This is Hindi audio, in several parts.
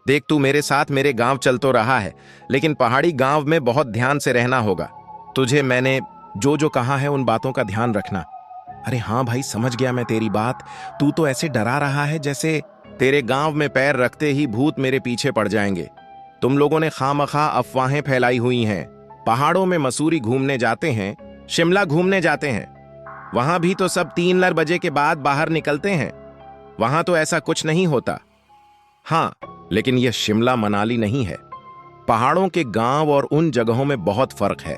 देख, तू मेरे साथ मेरे गांव चल तो रहा है, लेकिन पहाड़ी गांव में बहुत ध्यान से रहना होगा। तुझे मैंने जो जो कहा है उन बातों का ध्यान रखना। अरे हाँ भाई, समझ गया मैं तेरी बात। तू तो ऐसे डरा रहा है जैसे तेरे गांव में पैर रखते ही भूत मेरे पीछे पड़ जाएंगे। तुम लोगों ने खामखा अफवाहें फैलाई हुई हैं। पहाड़ों में मसूरी घूमने जाते हैं, शिमला घूमने जाते हैं, वहां भी तो सब 3 बजे के बाद बाहर निकलते हैं। वहां तो ऐसा कुछ नहीं होता। हाँ, लेकिन यह शिमला मनाली नहीं है। पहाड़ों के गांव और उन जगहों में बहुत फर्क है।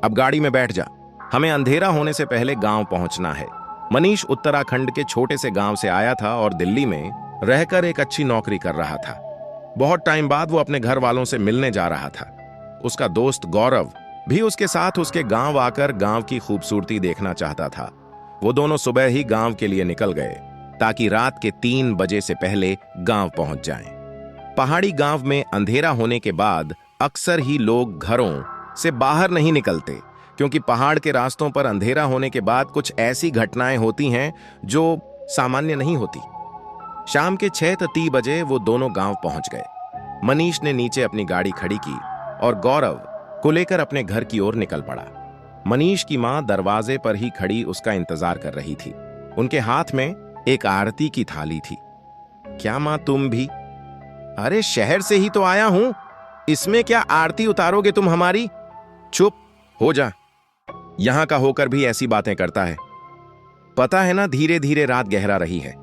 अब गाड़ी में बैठ जा, हमें अंधेरा होने से पहले गांव पहुंचना है। मनीष उत्तराखंड के छोटे से गांव से आया था और दिल्ली में रहकर एक अच्छी नौकरी कर रहा था। बहुत टाइम बाद वो अपने घर वालों से मिलने जा रहा था। उसका दोस्त गौरव भी उसके साथ उसके गांव आकर गांव की खूबसूरती देखना चाहता था। वो दोनों सुबह ही गांव के लिए निकल गए ताकि रात के 3 बजे से पहले गांव पहुंच जाएं। पहाड़ी गांव में अंधेरा होने के बाद अक्सर ही लोग घरों से बाहर नहीं निकलते, क्योंकि पहाड़ के रास्तों पर अंधेरा होने के बाद कुछ ऐसी घटनाएं होती हैं जो सामान्य नहीं होती। शाम के 6:30 बजे वो दोनों गांव पहुंच गए। मनीष ने नीचे अपनी गाड़ी खड़ी की और गौरव को लेकर अपने घर की ओर निकल पड़ा। मनीष की मां दरवाजे पर ही खड़ी उसका इंतजार कर रही थी। उनके हाथ में एक आरती की थाली थी। क्या मां, तुम भी? अरे शहर से ही तो आया हूं, इसमें क्या आरती उतारोगे तुम हमारी? चुप हो जा, यहां का होकर भी ऐसी बातें करता है। पता है ना, धीरे धीरे रात गहरा रही है।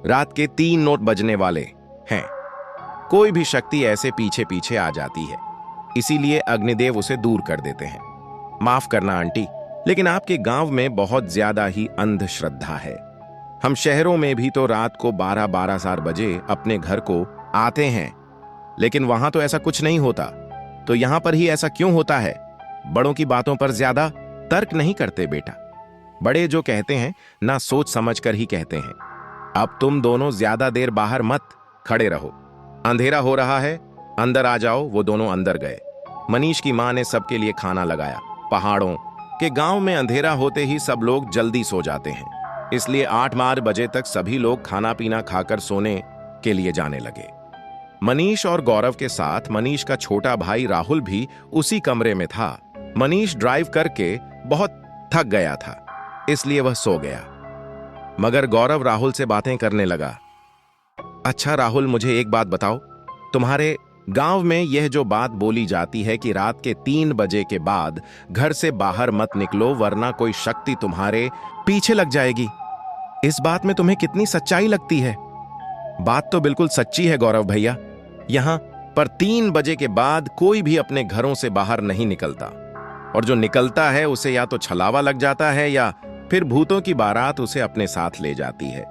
रात के 3 नोट बजने वाले हैं। कोई भी शक्ति ऐसे पीछे पीछे आ जाती है, इसीलिए अग्निदेव उसे दूर कर देते हैं। माफ करना आंटी, लेकिन आपके गांव में बहुत ज्यादा ही अंधश्रद्धा है। हम शहरों में भी तो रात को 12-12 बजे अपने घर को आते हैं, लेकिन वहां तो ऐसा कुछ नहीं होता। तो यहां पर ही ऐसा क्यों होता है? बड़ों की बातों पर ज्यादा तर्क नहीं करते बेटा। बड़े जो कहते हैं ना, सोच समझ कर ही कहते हैं। अब तुम दोनों ज्यादा देर बाहर मत खड़े रहो, अंधेरा हो रहा है, अंदर आ जाओ। वो दोनों अंदर गए। मनीष की मां ने सबके लिए खाना लगाया। पहाड़ों के गांव में अंधेरा होते ही सब लोग जल्दी सो जाते हैं, इसलिए 8 बजे तक सभी लोग खाना पीना खाकर सोने के लिए जाने लगे। मनीष और गौरव के साथ मनीष का छोटा भाई राहुल भी उसी कमरे में था। मनीष ड्राइव करके बहुत थक गया था, इसलिए वह सो गया। मगर गौरव राहुल से बातें करने लगा। अच्छा राहुल, मुझे एक बात बताओ, तुम्हारे गांव में यह जो बात बोली जाती है कि रात के 3 बजे के बाद घर से बाहर मत निकलो वरना कोई शक्ति तुम्हारे पीछे लग जाएगी, इस बात में तुम्हें कितनी सच्चाई लगती है? बात तो बिल्कुल सच्ची है गौरव भैया। यहां पर 3 बजे के बाद कोई भी अपने घरों से बाहर नहीं निकलता, और जो निकलता है उसे या तो छलावा लग जाता है या फिर भूतों की बारात उसे अपने साथ ले जाती है।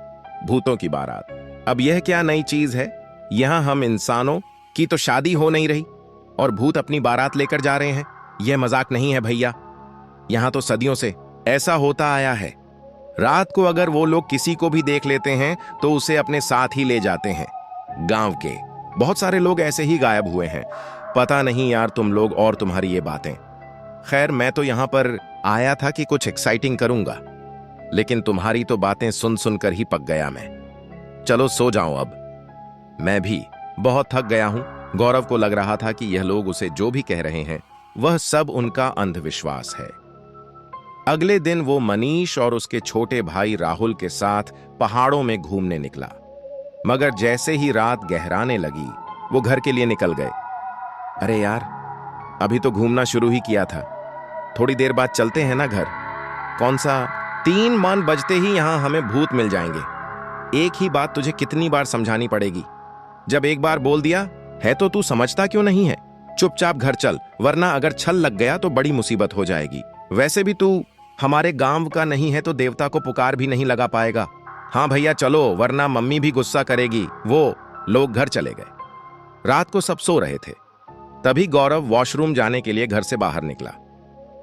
भूतों की बारात, अब यह क्या नई चीज है? यहां हम इंसानों की तो शादी हो नहीं रही और भूत अपनी बारात लेकर जा रहे हैं। यह मजाक नहीं है भैया। यहां तो सदियों से ऐसा होता आया है। रात को अगर वो लोग किसी को भी देख लेते हैं तो उसे अपने साथ ही ले जाते हैं। गांव के बहुत सारे लोग ऐसे ही गायब हुए हैं। पता नहीं यार, तुम लोग और तुम्हारी ये बातें। खैर, मैं तो यहां पर आया था कि कुछ एक्साइटिंग करूंगा, लेकिन तुम्हारी तो बातें सुन सुनकर ही पक गया मैं। चलो सो जाओ अब, मैं भी बहुत थक गया हूं। गौरव को लग रहा था कि यह लोग उसे जो भी कह रहे हैं वह सब उनका अंधविश्वास है। अगले दिन वो मनीष और उसके छोटे भाई राहुल के साथ पहाड़ों में घूमने निकला। मगर जैसे ही रात गहराने लगी वो घर के लिए निकल गए। अरे यार, अभी तो घूमना शुरू ही किया था, थोड़ी देर बाद चलते हैं ना घर। कौन सा 3 मान बजते ही यहां हमें भूत मिल जाएंगे। एक ही बात तुझे कितनी बार समझानी पड़ेगी? जब एक बार बोल दिया है तो तू समझता क्यों नहीं है? चुपचाप घर चल, वरना अगर छल लग गया तो बड़ी मुसीबत हो जाएगी। वैसे भी तू हमारे गांव का नहीं है तो देवता को पुकार भी नहीं लगा पाएगा। हाँ भैया चलो, वरना मम्मी भी गुस्सा करेगी। वो लोग घर चले गए। रात को सब सो रहे थे, तभी गौरव वॉशरूम जाने के लिए घर से बाहर निकला।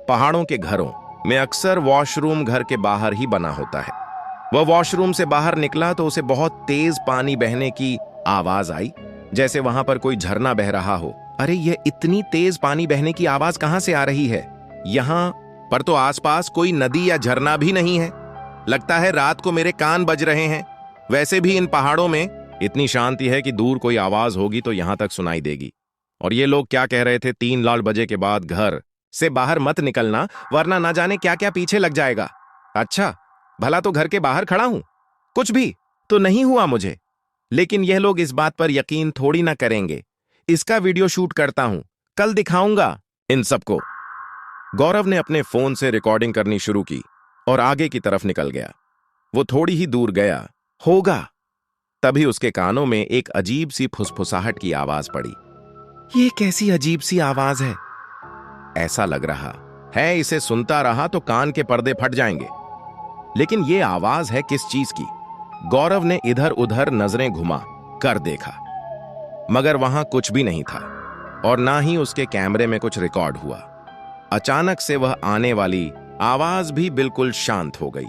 पहाड़ों के घरों में अक्सर वॉशरूम घर के बाहर ही बना होता है। वह वॉशरूम से बाहर निकला तो उसे बहुत तेज पानी बहने की आवाज आई, जैसे वहां पर कोई झरना बह रहा हो। अरे ये इतनी तेज पानी बहने की आवाज कहां से आ रही है? यहां पर तो आसपास कोई नदी या झरना भी नहीं है। लगता है रात को मेरे कान बज रहे हैं। वैसे भी इन पहाड़ों में इतनी शांति है कि दूर कोई आवाज होगी तो यहां तक सुनाई देगी। और ये लोग क्या कह रहे थे, 3 बजे के बाद घर से बाहर मत निकलना, वरना ना जाने क्या क्या पीछे लग जाएगा। अच्छा, भला तो घर के बाहर खड़ा हूं, कुछ भी तो नहीं हुआ मुझे। लेकिन यह लोग इस बात पर यकीन थोड़ी ना करेंगे। इसका वीडियो शूट करता हूं, कल दिखाऊंगा इन सबको। गौरव ने अपने फोन से रिकॉर्डिंग करनी शुरू की और आगे की तरफ निकल गया। वो थोड़ी ही दूर गया होगा, तभी उसके कानों में एक अजीब सी फुसफुसाहट की आवाज पड़ी। ये कैसी अजीब सी आवाज है? ऐसा लग रहा है इसे सुनता रहा तो कान के पर्दे फट जाएंगे। लेकिन ये आवाज है किस चीज की? गौरव ने इधर उधर नजरें घुमा कर देखा, मगर वहां कुछ भी नहीं था और ना ही उसके कैमरे में कुछ रिकॉर्ड हुआ। अचानक से वह आने वाली आवाज भी बिल्कुल शांत हो गई।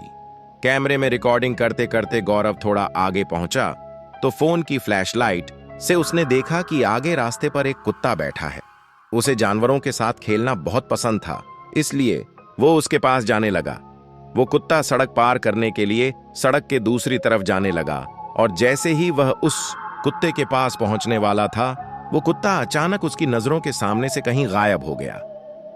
कैमरे में रिकॉर्डिंग करते करते गौरव थोड़ा आगे पहुंचा तो फोन की फ्लैशलाइट से उसने देखा कि आगे रास्ते पर एक कुत्ता बैठा है। उसे जानवरों के साथ खेलना बहुत पसंद था, इसलिए वो उसके पास जाने लगा। वो कुत्ता सड़क पार करने के लिए सड़क के दूसरी तरफ जाने लगा और जैसे ही वह उस कुत्ते के पास पहुंचने वाला था, वो कुत्ता अचानक उसकी नजरों के सामने से कहीं गायब हो गया।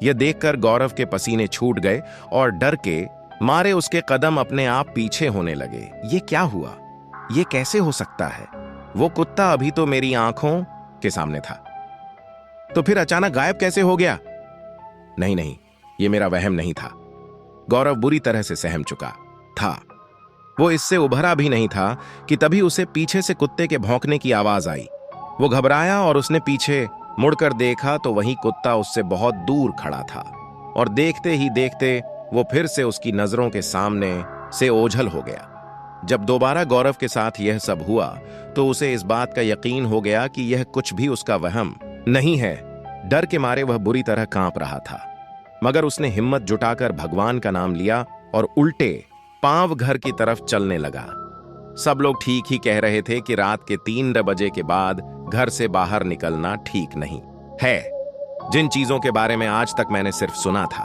यह देखकर गौरव के पसीने छूट गए और डर के मारे उसके कदम अपने आप पीछे होने लगे। ये क्या हुआ? ये कैसे हो सकता है? वो कुत्ता अभी तो मेरी आंखों के सामने था, तो फिर अचानक गायब कैसे हो गया? नहीं नहीं, ये मेरा वहम नहीं था। गौरव बुरी तरह से सहम चुका था। वो इससे उभरा भी नहीं था कि तभी उसे पीछे से कुत्ते के भौंकने की आवाज आई। वो घबराया और उसने पीछे मुड़कर देखा तो वही कुत्ता उससे बहुत दूर खड़ा था और देखते ही देखते वो फिर से उसकी नजरों के सामने से ओझल हो गया। जब दोबारा गौरव के साथ यह सब हुआ तो उसे इस बात का यकीन हो गया कि यह कुछ भी उसका वहम नहीं है। डर के मारे वह बुरी तरह कांप रहा था, मगर उसने हिम्मत जुटाकर भगवान का नाम लिया और उल्टे पांव घर की तरफ चलने लगा। सब लोग ठीक ही कह रहे थे कि रात के 3 बजे के बाद घर से बाहर निकलना ठीक नहीं है। जिन चीजों के बारे में आज तक मैंने सिर्फ सुना था,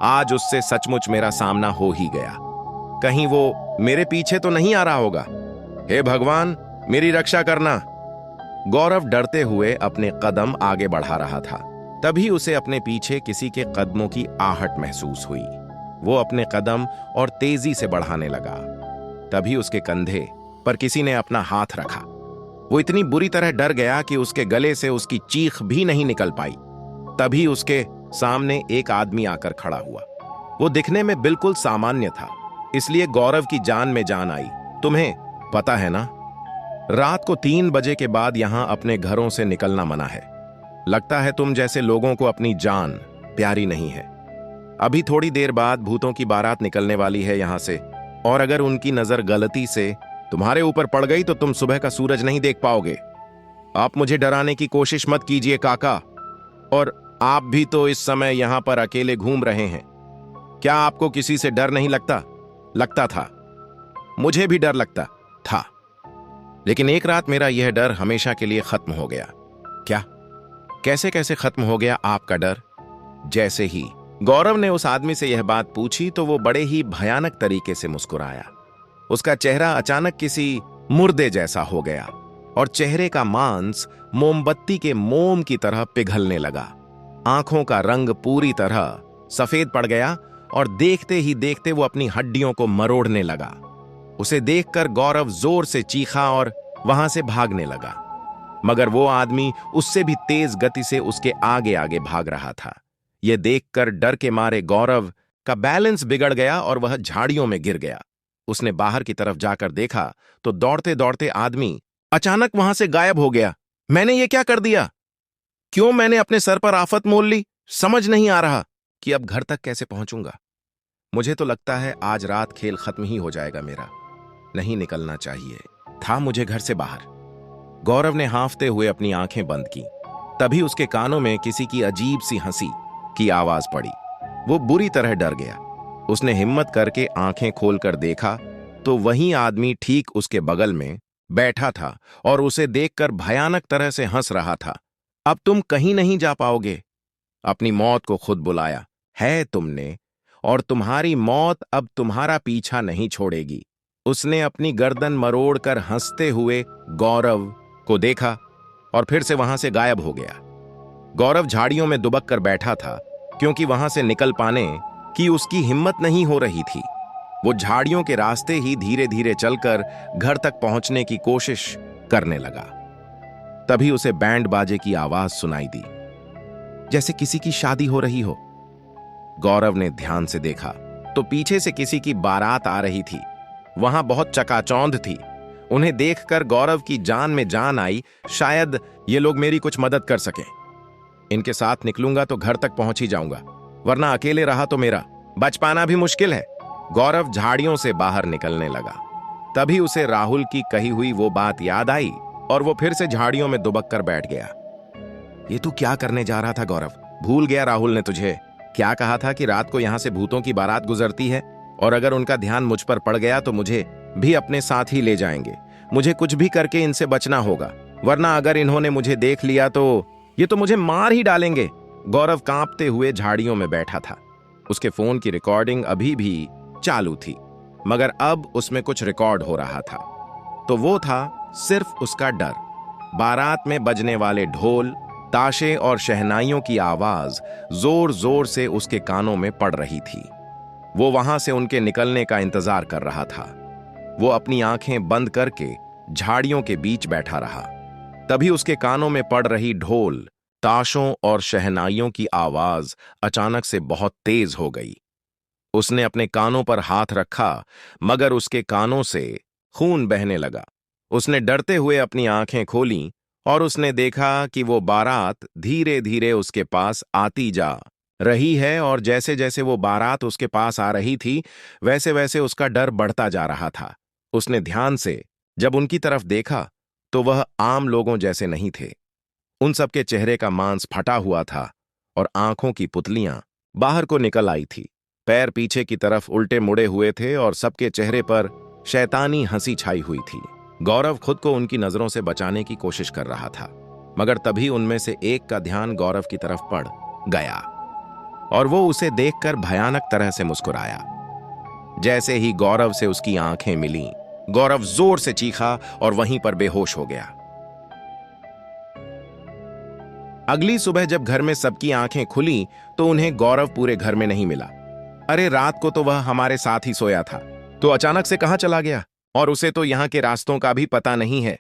आज उससे सचमुच मेरा सामना हो ही गया। कहीं वो मेरे पीछे तो नहीं आ रहा होगा? हे भगवान, मेरी रक्षा करना। गौरव डरते हुए अपने कदम आगे बढ़ा रहा था। तभी उसे अपने पीछे किसी के कदमों की आहट महसूस हुई। वो अपने कदम और तेजी से बढ़ाने लगा। तभी उसके कंधे पर किसी ने अपना हाथ रखा। वो इतनी बुरी तरह डर गया कि उसके गले से उसकी चीख भी नहीं निकल पाई। तभी उसके सामने एक आदमी आकर खड़ा हुआ। वो दिखने में बिल्कुल सामान्य था, इसलिए गौरव की जान में जान आई। तुम्हें पता है ना, रात को 3 बजे के बाद यहां अपने घरों से निकलना मना है। लगता है तुम जैसे लोगों को अपनी जान प्यारी नहीं है। अभी थोड़ी देर बाद भूतों की बारात निकलने वाली है यहां से, और अगर उनकी नजर गलती से तुम्हारे ऊपर पड़ गई तो तुम सुबह का सूरज नहीं देख पाओगे। आप मुझे डराने की कोशिश मत कीजिए काका। और आप भी तो इस समय यहां पर अकेले घूम रहे हैं। क्या आपको किसी से डर नहीं लगता? लगता था, मुझे भी डर लगता था, लेकिन एक रात मेरा यह डर हमेशा के लिए खत्म हो गया। क्या? कैसे कैसे खत्म हो गया आपका डर? जैसे ही गौरव ने उस आदमी से यह बात पूछी तो वो बड़े ही भयानक तरीके से मुस्कुराया। उसका चेहरा अचानक किसी मुर्दे जैसा हो गया और चेहरे का मांस मोमबत्ती के मोम की तरह पिघलने लगा। आंखों का रंग पूरी तरह सफेद पड़ गया और देखते ही देखते वो अपनी हड्डियों को मरोड़ने लगा। उसे देखकर गौरव जोर से चीखा और वहां से भागने लगा, मगर वो आदमी उससे भी तेज गति से उसके आगे आगे भाग रहा था। यह देखकर डर के मारे गौरव का बैलेंस बिगड़ गया और वह झाड़ियों में गिर गया। उसने बाहर की तरफ जाकर देखा तो दौड़ते दौड़ते आदमी अचानक वहां से गायब हो गया। मैंने ये क्या कर दिया? क्यों मैंने अपने सर पर आफत मोल ली? समझ नहीं आ रहा कि अब घर तक कैसे पहुंचूंगा। मुझे तो लगता है आज रात खेल खत्म ही हो जाएगा मेरा। नहीं निकलना चाहिए था मुझे घर से बाहर। गौरव ने हांफते हुए अपनी आंखें बंद की। तभी उसके कानों में किसी की अजीब सी हंसी की आवाज पड़ी। वो बुरी तरह डर गया। उसने हिम्मत करके आंखें खोलकर देखा तो वही आदमी ठीक उसके बगल में बैठा था और उसे देखकर भयानक तरह से हंस रहा था। अब तुम कहीं नहीं जा पाओगे। अपनी मौत को खुद बुलाया है तुमने, और तुम्हारी मौत अब तुम्हारा पीछा नहीं छोड़ेगी। उसने अपनी गर्दन मरोड़कर हंसते हुए गौरव को देखा और फिर से वहां से गायब हो गया। गौरव झाड़ियों में दुबक कर बैठा था क्योंकि वहां से निकल पाने की उसकी हिम्मत नहीं हो रही थी। वो झाड़ियों के रास्ते ही धीरे धीरे चलकर घर तक पहुंचने की कोशिश करने लगा। तभी उसे बैंड बाजे की आवाज सुनाई दी, जैसे किसी की शादी हो रही हो। गौरव ने ध्यान से देखा तो पीछे से किसी की बारात आ रही थी। वहां बहुत चकाचौंध थी। उन्हें देखकर गौरव की जान में जान आई। शायद ये लोग मेरी कुछ मदद कर सकें। इनके साथ निकलूंगा तो घर तक पहुंच ही जाऊंगा, वरना अकेले रहा तो मेरा बच पाना भी मुश्किल है। गौरव झाड़ियों से बाहर निकलने लगा। तभी उसे राहुल की कही हुई वो बात याद आई और वो फिर से झाड़ियों में दुबक कर बैठ गया। ये तू क्या करने जा रहा था गौरव? भूल गया राहुल ने तुझे क्या कहा था कि रात को यहां से भूतों की बारात गुजरती है और अगर उनका ध्यान मुझ पर पड़ गया तो मुझे भी अपने साथ ही ले जाएंगे। मुझे कुछ भी करके इनसे बचना होगा, वरना अगर इन्होंने मुझे देख लिया तो ये तो मुझे मार ही डालेंगे। गौरव कांपते हुए झाड़ियों में बैठा था। उसके फोन की रिकॉर्डिंग अभी भी चालू थी, मगर अब उसमें कुछ रिकॉर्ड हो रहा था। तो वो था सिर्फ उसका डर। बारात में बजने वाले ढोल, ताशे और शहनाइयों की आवाज जोर जोर से उसके कानों में पड़ रही थी। वो वहां से उनके निकलने का इंतजार कर रहा था। वो अपनी आंखें बंद करके झाड़ियों के बीच बैठा रहा। तभी उसके कानों में पड़ रही ढोल, ताशों और शहनाइयों की आवाज अचानक से बहुत तेज हो गई। उसने अपने कानों पर हाथ रखा, मगर उसके कानों से खून बहने लगा। उसने डरते हुए अपनी आंखें खोलीं और उसने देखा कि वो बारात धीरे धीरे उसके पास आती जा रही है और जैसे जैसे वो बारात उसके पास आ रही थी वैसे वैसे उसका डर बढ़ता जा रहा था। उसने ध्यान से जब उनकी तरफ देखा तो वह आम लोगों जैसे नहीं थे। उन सबके चेहरे का मांस फटा हुआ था और आंखों की पुतलियां बाहर को निकल आई थी। पैर पीछे की तरफ उल्टे मुड़े हुए थे और सबके चेहरे पर शैतानी हंसी छाई हुई थी। गौरव खुद को उनकी नजरों से बचाने की कोशिश कर रहा था, मगर तभी उनमें से एक का ध्यान गौरव की तरफ पड़ गया और वो उसे देखकर भयानक तरह से मुस्कुराया। जैसे ही गौरव से उसकी आंखें मिलीं, गौरव जोर से चीखा और वहीं पर बेहोश हो गया। अगली सुबह जब घर में सबकी आंखें खुली तो उन्हें गौरव पूरे घर में नहीं मिला। अरे रात को तो वह हमारे साथ ही सोया था, तो अचानक से कहां चला गया? और उसे तो यहां के रास्तों का भी पता नहीं है,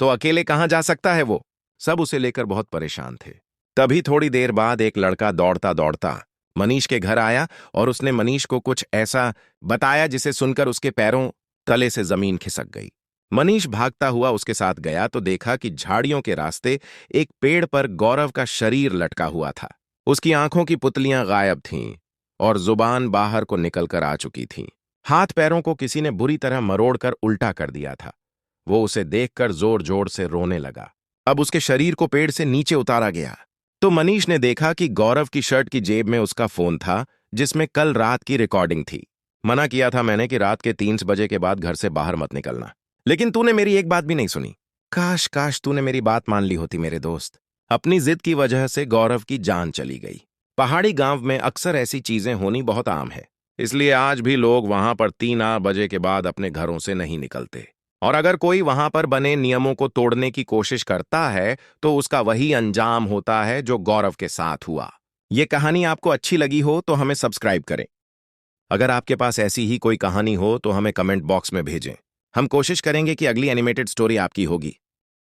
तो अकेले कहां जा सकता है वो? सब उसे लेकर बहुत परेशान थे। तभी थोड़ी देर बाद एक लड़का दौड़ता दौड़ता मनीष के घर आया और उसने मनीष को कुछ ऐसा बताया जिसे सुनकर उसके पैरों तले से जमीन खिसक गई। मनीष भागता हुआ उसके साथ गया तो देखा कि झाड़ियों के रास्ते एक पेड़ पर गौरव का शरीर लटका हुआ था। उसकी आंखों की पुतलियां गायब थीं और जुबान बाहर को निकलकर आ चुकी थी। हाथ पैरों को किसी ने बुरी तरह मरोड़कर उल्टा कर दिया था। वो उसे देखकर जोर जोर से रोने लगा। अब उसके शरीर को पेड़ से नीचे उतारा गया तो मनीष ने देखा कि गौरव की शर्ट की जेब में उसका फोन था, जिसमें कल रात की रिकॉर्डिंग थी। मना किया था मैंने कि रात के 3 बजे के बाद घर से बाहर मत निकलना, लेकिन तूने मेरी एक बात भी नहीं सुनी। काश काश तूने मेरी बात मान ली होती मेरे दोस्त। अपनी जिद की वजह से गौरव की जान चली गई। पहाड़ी गांव में अक्सर ऐसी चीजें होनी बहुत आम है, इसलिए आज भी लोग वहां पर 3 बजे के बाद अपने घरों से नहीं निकलते। और अगर कोई वहां पर बने नियमों को तोड़ने की कोशिश करता है तो उसका वही अंजाम होता है जो गौरव के साथ हुआ। ये कहानी आपको अच्छी लगी हो तो हमें सब्सक्राइब करें। अगर आपके पास ऐसी ही कोई कहानी हो तो हमें कमेंट बॉक्स में भेजें। हम कोशिश करेंगे कि अगली एनिमेटेड स्टोरी आपकी होगी।